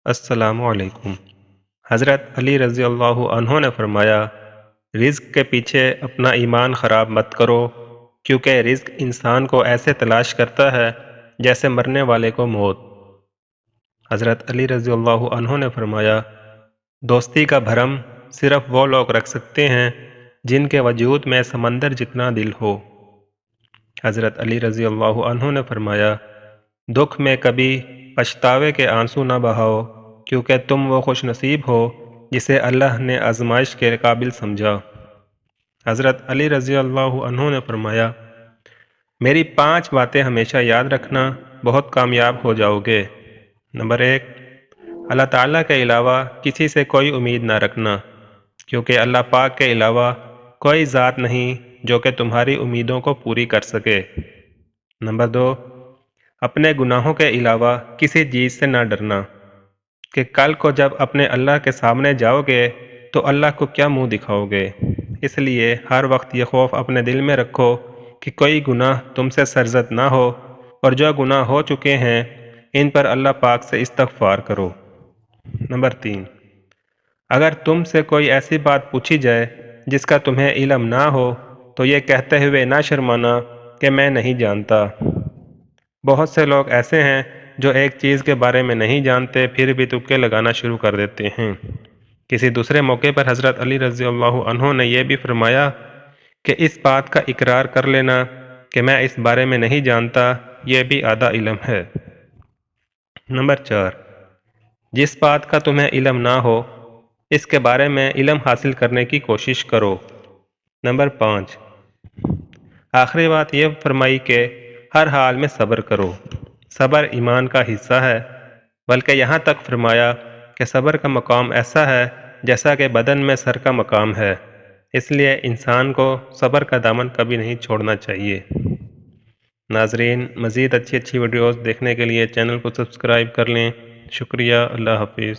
अस्सलामु अलैकुम। हज़रत अली रज़ी अल्लाह अन्हो ने फरमाया, रिज़्क़ के पीछे अपना ईमान ख़राब मत करो, क्योंकि रिज़्क़ इंसान को ऐसे तलाश करता है जैसे मरने वाले को मौत। हज़रत अली रज़ी अल्लाह अन्हो ने फरमाया, दोस्ती का भरम सिर्फ़ वो लोग रख सकते हैं जिनके वजूद में समंदर जितना दिल हो। हज़रत अली रज़ी अल्लाह अन्हो ने फरमाया, दुख में कभी पछतावे के आंसू न बहाओ, क्योंकि तुम वो खुश नसीब हो जिसे अल्लाह ने आजमाइश के काबिल समझा। हज़रत अली रज़ी अल्लाह अन्हु ने फरमाया, मेरी 5 बातें हमेशा याद रखना, बहुत कामयाब हो जाओगे। नंबर 1, अल्लाह ताला के अलावा किसी से कोई उम्मीद ना रखना, क्योंकि अल्लाह पाक के अलावा कोई ज़ात नहीं जो कि तुम्हारी उम्मीदों को पूरी कर सके। नंबर 2, अपने गुनाहों के अलावा किसी चीज़ से ना डरना, कि कल को जब अपने अल्लाह के सामने जाओगे तो अल्लाह को क्या मुंह दिखाओगे। इसलिए हर वक्त ये खौफ अपने दिल में रखो कि कोई गुनाह तुमसे सरजद ना हो, और जो गुनाह हो चुके हैं इन पर अल्लाह पाक से इस्तग़फ़ार करो। नंबर 3, अगर तुमसे कोई ऐसी बात पूछी जाए जिसका तुम्हें इल्म ना हो तो ये कहते हुए ना शर्माना कि मैं नहीं जानता। बहुत से लोग ऐसे हैं जो एक चीज़ के बारे में नहीं जानते फिर भी तुक्के लगाना शुरू कर देते हैं। किसी दूसरे मौके पर हज़रत अली रज़ी अल्लाह अन्हो ने यह भी फरमाया कि इस बात का इकरार कर लेना कि मैं इस बारे में नहीं जानता, यह भी आधा इल्म है। नंबर 4, जिस बात का तुम्हें इल्म ना हो इसके बारे में इल्म हासिल करने की कोशिश करो। नंबर 5, आखिरी बात यह फरमाई कि हर हाल में सब्र करो। सब्र ईमान का हिस्सा है, बल्कि यहाँ तक फरमाया कि सब्र का मकाम ऐसा है जैसा कि बदन में सर का मकाम है। इसलिए इंसान को सब्र का दामन कभी नहीं छोड़ना चाहिए। नाजरीन, मज़ीद अच्छी अच्छी वीडियोज़ देखने के लिए चैनल को सब्सक्राइब कर लें। शुक्रिया। अल्लाह हाफिज़।